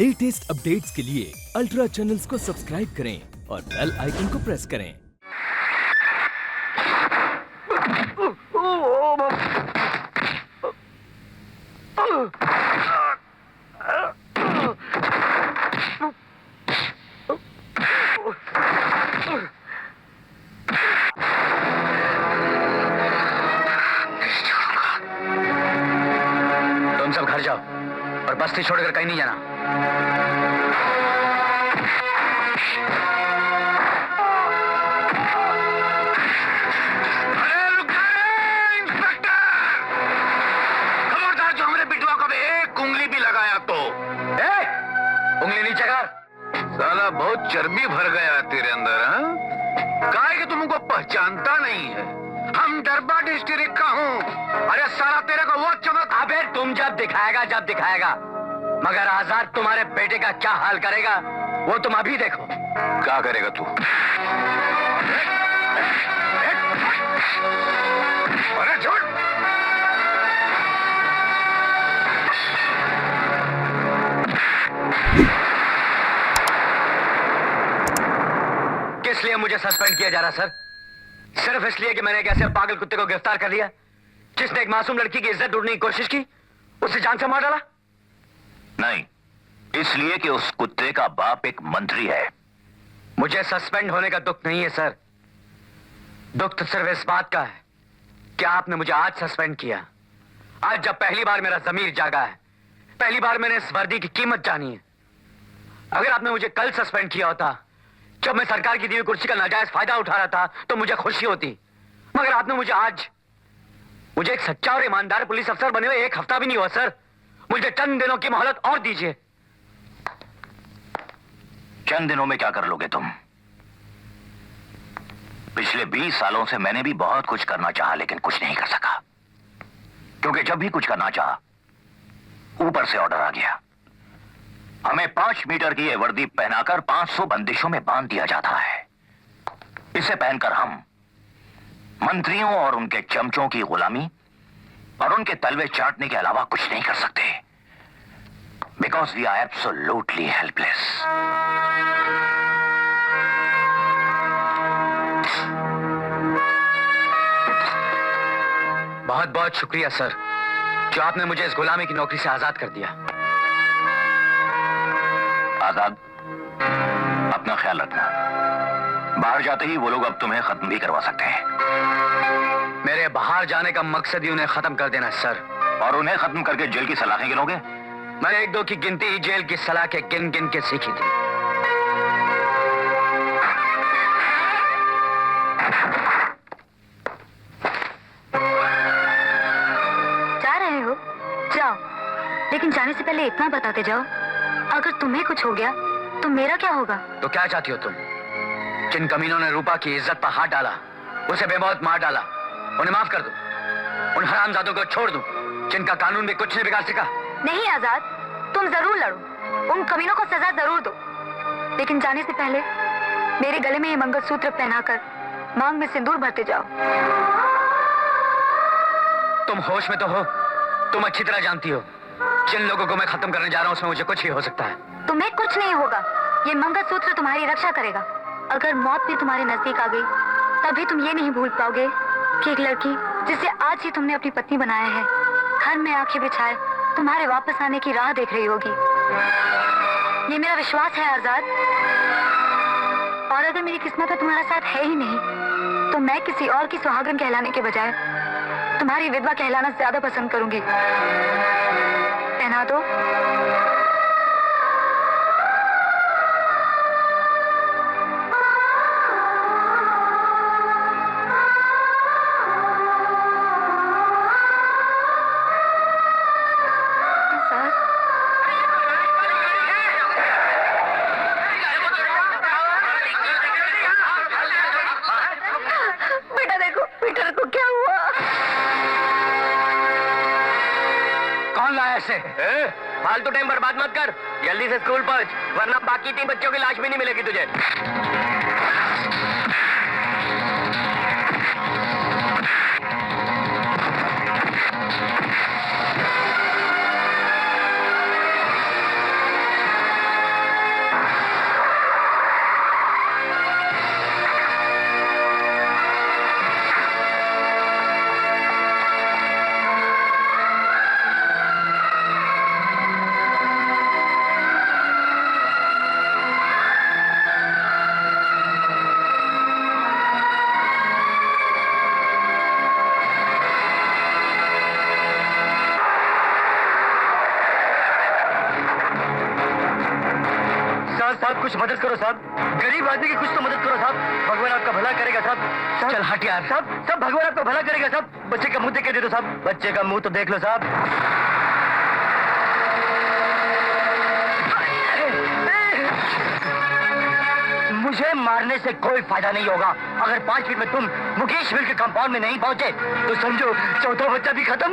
Latest updates के लिए ultra channels को सब्सक्राइब करें और बेल आइकन को प्रेस करें। तुम सब घर जाओ और बस्ती छोड़कर कहीं नहीं जाना। अरे रुक जाए इंस्पेक्टर! खबरदार जो हमारे बिटवा को भी एक उंगली भी लगाया तो। उंगली नीचे कर। साला बहुत चर्बी भर गया तेरे अंदर, हाँ? काहे कि तुमको पहचानता नहीं है। हम डरबा डिस्ट्रिक्ट का हूँ। अरे साला तेरे को वो चमक। अबे तुम जब दिखाएगा, मगर आजाद तुम्हारे बेटे का क्या हाल करेगा वो तुम अभी देखो। क्या करेगा तू? अरे छोड़! किस लिए मुझे सस्पेंड किया जा रहा सर? सिर्फ इसलिए कि मैंने एक ऐसे पागल कुत्ते को गिरफ्तार कर लिया जिसने एक मासूम लड़की की इज्जत लूटने की कोशिश की, उसे जान से मार डाला। नहीं, इसलिए कि उस कुत्ते का बाप एक मंत्री है। मुझे सस्पेंड होने का दुख नहीं है सर। दुख तो सिर्फ इस बात का है कि आपने मुझे आज सस्पेंड किया। आज जब पहली बार मेरा जमीर जागा है, पहली बार मैंने इस वर्दी की कीमत जानी है। अगर आपने मुझे कल सस्पेंड किया होता, जब मैं सरकार की दी हुई कुर्सी का नाजायज फायदा उठा रहा था, तो मुझे खुशी होती। मगर आपने मुझे आज, मुझे एक सच्चा और ईमानदार पुलिस अफसर बने हुए 1 हफ्ता भी नहीं हुआ सर। मुझे चंद दिनों की मोहलत और दीजिए। चंद दिनों में क्या कर लोगे तुम? पिछले 20 सालों से मैंने भी बहुत कुछ करना चाहा, लेकिन कुछ नहीं कर सका, क्योंकि जब भी कुछ करना चाहा, ऊपर से ऑर्डर आ गया। हमें 5 मीटर की यह वर्दी पहनाकर 500 बंदिशों में बांध दिया जाता है। इसे पहनकर हम मंत्रियों और उनके चमचों की गुलामी और उनके तलवे चाटने के अलावा कुछ नहीं कर सकते, because we are absolutely helpless. बहुत बहुत शुक्रिया सर, जो आपने मुझे इस गुलामी की नौकरी से आजाद कर दिया। आजाद, अपना ख्याल रखना। बाहर जाते ही वो लोग अब तुम्हें खत्म भी करवा सकते हैं। मेरे बाहर जाने का मकसद ही उन्हें खत्म कर देना सर। और उन्हें खत्म करके जेल की सलाखें गिनोगे? मैंने 1-2 की गिनती ही जेल की सलाखें गिन गिन के सीखी थी। जा रहे हो? जाओ, लेकिन जाने से पहले इतना बताते जाओ, अगर तुम्हें कुछ हो गया तो मेरा क्या होगा? तो क्या चाहती हो तुम? जिन कमीनों ने रूपा की इज्जत पर हाथ डाला, उसे बेमौत मार डाला, उन्हें माफ कर दूं? उन हरामजादों को छोड़ दूं, जिनका कानून भी कुछ नहीं बिगाड़ सका? नहीं आजाद, तुम जरूर लड़ो, उन कमीनों को सजा जरूर दो, लेकिन जाने से पहले मेरे गले में ये मंगलसूत्र पहनाकर मांग में सिंदूर भरते जाओ। तुम होश में तो हो? तुम अच्छी तरह जानती हो, जिन लोगों को मैं खत्म करने जा रहा हूं उसमें मुझे कुछ ही हो सकता है। तुम्हें कुछ नहीं होगा, ये मंगलसूत्र तुम्हारी रक्षा करेगा। अगर मौत भी तुम्हारे नजदीक आ गई, तभी तुम ये नहीं भूल पाओगे कि एक लड़की जिसे आज ही तुमने अपनी पत्नी बनाया है, घर में आंखें बिछाए तुम्हारे वापस आने की राह देख रही होगी। ये मेरा विश्वास है आजाद। और अगर मेरी किस्मत में तुम्हारा साथ है ही नहीं, तो मैं किसी और की सुहागन कहलाने के बजाय तुम्हारी विधवा कहलाना ज्यादा पसंद करूंगी। पहना दो। बेटा देखो, पीटर को क्या हुआ? कौन लाया इसे? फालतू टाइम बर्बाद मत कर, जल्दी से स्कूल पहुंच, वरना बाकी 3 बच्चों की लाश भी नहीं मिलेगी तुझे। साहब कुछ मदद करो साहब, गरीब आदमी की कुछ तो मदद करो साहब, भगवान आपका भला करेगा साहब। चल हट यार साहब, सब भगवान आपका भला करेगा साहब। बच्चे का मुंह देख के दे दो साहब, बच्चे का मुंह तो देख लो साहब। मुझे मारने से कोई फायदा नहीं होगा। अगर 5 मिनट में तुम मुकेश मिल के कंपाउंड में नहीं पहुंचे तो समझो चौथा बच्चा भी खत्म।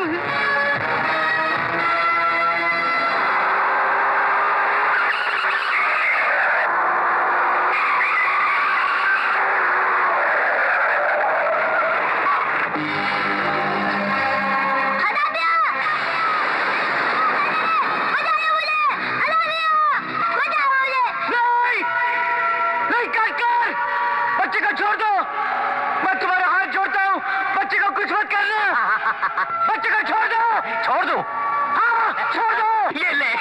बच्चे को छोड़ दो, मैं तुम्हारा हाथ जोड़ता हूँ, बच्चे को कुछ मत करना। बच्चे को छोड़ दो, छोड़ दो, हाँ छोड़ दो। ये ले।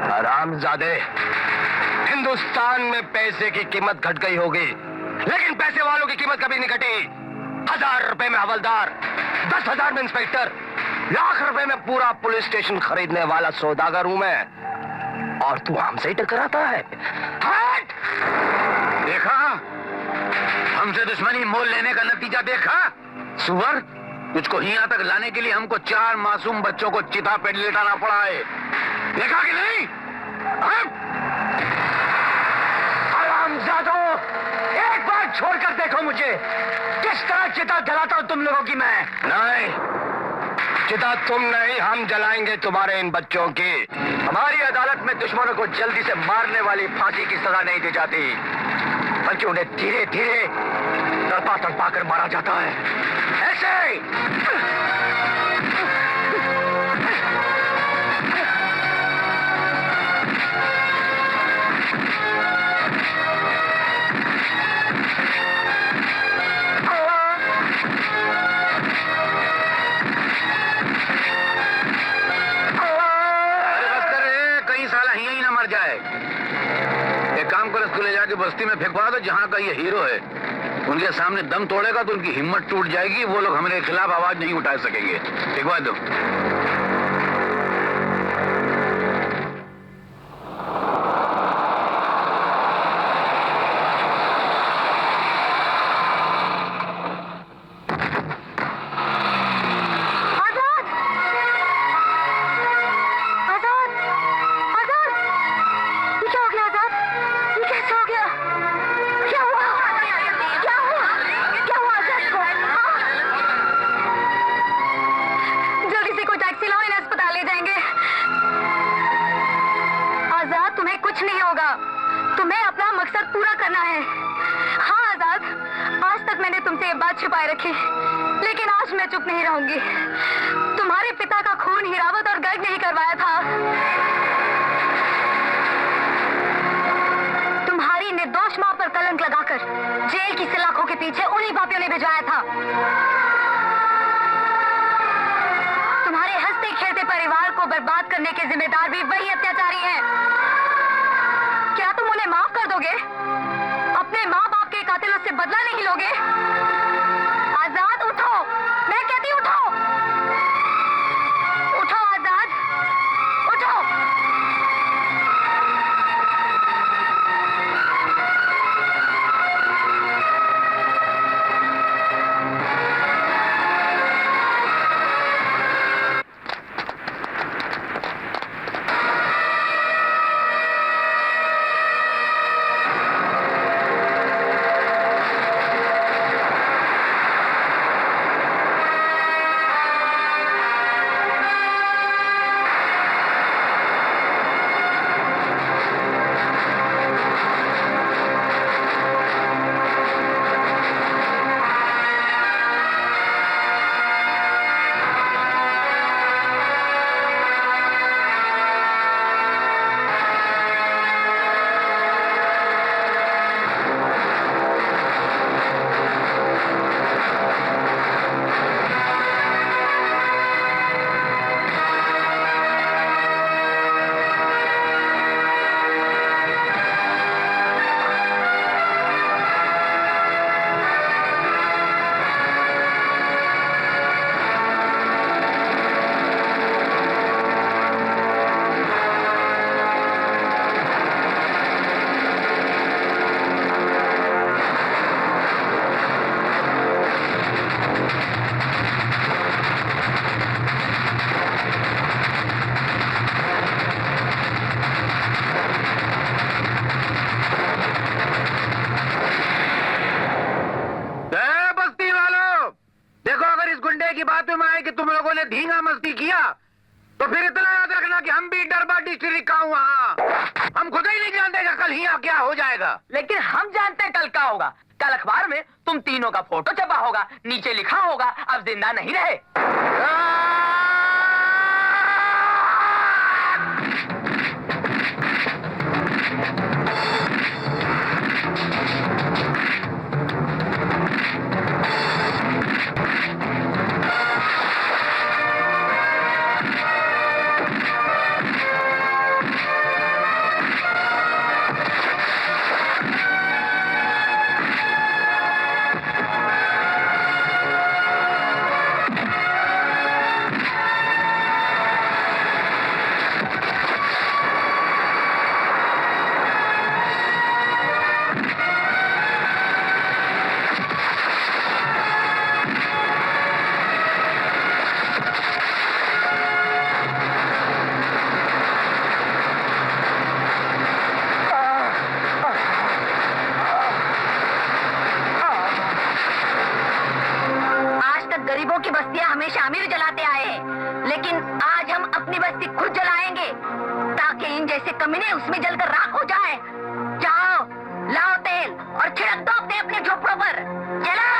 हरामजादे, हिंदुस्तान में पैसे की कीमत घट गई होगी, लेकिन पैसे वालों की कीमत कभी नहीं घटी। 1000 रुपए में हवलदार, 10,000 में इंस्पेक्टर, लाख रुपए में पूरा पुलिस स्टेशन खरीदने वाला सौदागर हूं मैं, और तू हमसे ही टकराता है। हट! देखा, हमसे दुश्मनी मोल लेने का नतीजा देखा। सुअर, तुझको यहाँ तक लाने के लिए हमको 4 मासूम बच्चों को चिता पे लेटाना पड़ा है। देखा कि नहीं? हरामजादो, एक बार छोड़कर देखो मुझे, किस तरह चिता जलाता हूं तुम लोगों की मैं। नहीं, चिता तुम नहीं, हम जलाएंगे तुम्हारे इन बच्चों की। हमारी अदालत में दुश्मनों को जल्दी से मारने वाली फांसी की सजा नहीं दी जाती, बल्कि उन्हें धीरे धीरे तड़पा तड़पा कर मारा जाता है, ऐसे। एक काम करो, इसको ले जाके बस्ती में फेंकवा दो जहाँ का ये हीरो है। उनके सामने दम तोड़ेगा तो उनकी हिम्मत टूट जाएगी, वो लोग हमारे खिलाफ आवाज नहीं उठा सकेंगे। फेंकवा दो। तुम्हें अपना मकसद पूरा करना है। हाँ आजाद, आज तक मैंने तुमसे ये बात छिपाए रखी, लेकिन आज मैं चुप नहीं रहूंगी। तुम्हारे पिता का खून हिरावत और गर्ग नहीं करवाया था, तुम्हारी निर्दोष मां पर कलंक लगाकर जेल की सलाखों के पीछे उन्हीं पापियों ने भिजवाया था। तुम्हारे हंसते खेलते परिवार को बर्बाद करने के जिम्मेदार भी वही अत्याचारी हैं। क्या तुम उन्हें माफ कर दोगे? अपने माँ बाप के कातिलों से बदला नहीं लोगे? आजाद उठो, मैं कहती उठो, उठो आजाद, उठो। तो फिर इतना याद रखना कि हम भी डरबा डिस्ट्रिक्ट का वहाँ हम खुद ही नहीं जानते कि कल यहाँ क्या हो जाएगा। लेकिन हम जानते हैं कल क्या होगा। कल अखबार में तुम तीनों का फोटो छपा होगा, नीचे लिखा होगा अब जिंदा नहीं रहे। गरीबों की बस्तियां हमेशा अमीर जलाते आए हैं, लेकिन आज हम अपनी बस्ती खुद जलाएंगे ताकि इन जैसे कमीने उसमें जलकर राख हो जाए। जाओ, लाओ तेल और छिड़क दो अपने अपने झोपड़ों पर। चलो।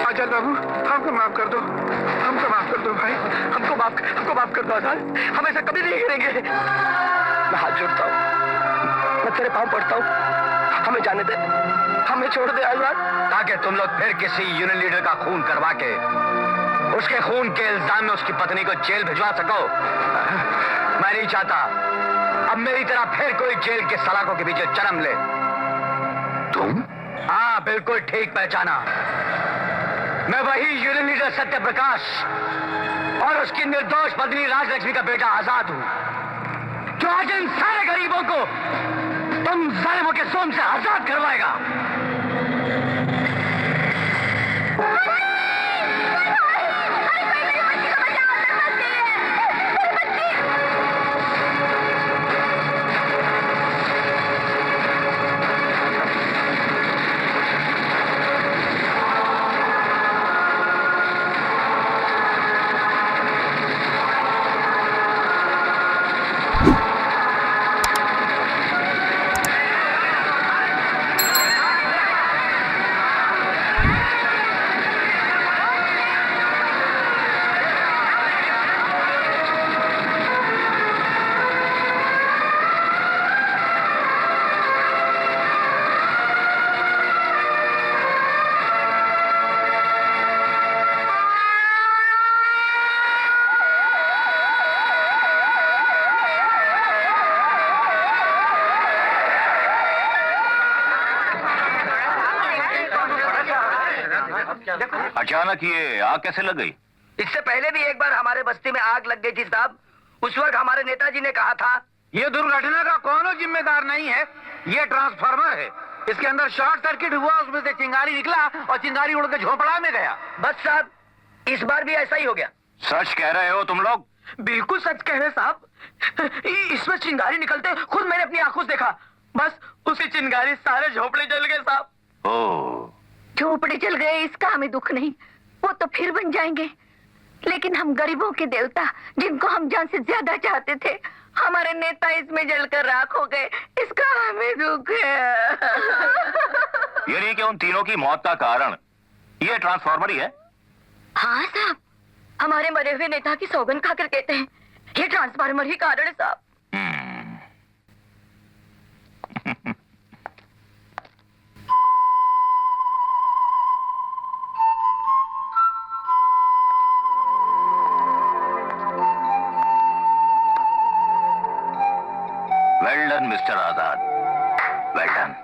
आजाद बाबू, हमको माफ कर दो, हमको माफ कर दो भाई, हमको माफ कर दो आजाद, हम ऐसा कभी नहीं करेंगे। मैं हाथ जोड़ता हूँ, मैं तेरे पाँव पड़ता हूँ, हमें जाने दे, हमें छोड़ दे आजाद। ताकि तुम लोग फिर किसी यूनियन लीडर का खून करवा के उसके खून के इल्जाम में उसकी पत्नी को जेल भिजवा सको। मैं नहीं चाहता अब मेरी तरह फिर कोई जेल के सलाखों के पीछे जन्म ले। तुम? हाँ, बिल्कुल ठीक पहचाना। मैं वही यूनियन लीडर सत्य प्रकाश और उसकी निर्दोष पत्नी राजलक्ष्मी का बेटा आजाद हूं, जो आज इन सारे गरीबों को तुम जालिमों के जोम से आजाद करवाएगा। अचानक ये आग कैसे लग गई? इससे पहले भी एक बार हमारे बस्ती में आग लग गई थी साहब। उस वक्त हमारे नेताजी ने कहा था ये दुर्घटना का कौन जिम्मेदार नहीं है, ये ट्रांसफार्मर है, इसके अंदर शॉर्ट सर्किट हुआ, उसमें से चिंगारी निकला और चिंगारी उड़ के झोपड़ा में गया। बस साहब, इस बार भी ऐसा ही हो गया। सच कह रहे हो तुम लोग? बिल्कुल सच कह रहे साहब। इसमें चिंगारी निकलते खुद मैंने अपनी आंखों से देखा। बस उसी चिंगारी सारे झोपड़े जल गए साहब। ओह, झोपड़े जल गए इसका हमें दुख नहीं, वो तो फिर बन जाएंगे, लेकिन हम गरीबों के देवता जिनको हम जान से ज्यादा चाहते थे, हमारे नेता इसमें जलकर राख हो गए, इसका हमें दुख है। यानी कि उन तीनों की मौत का कारण ये ट्रांसफार्मर ही है? हाँ साहब, हमारे मरे हुए नेता की सौगंध खाकर कहते हैं ये ट्रांसफार्मर ही कारण है साहब। वेल डन मिस्टर आजाद, वेल डन।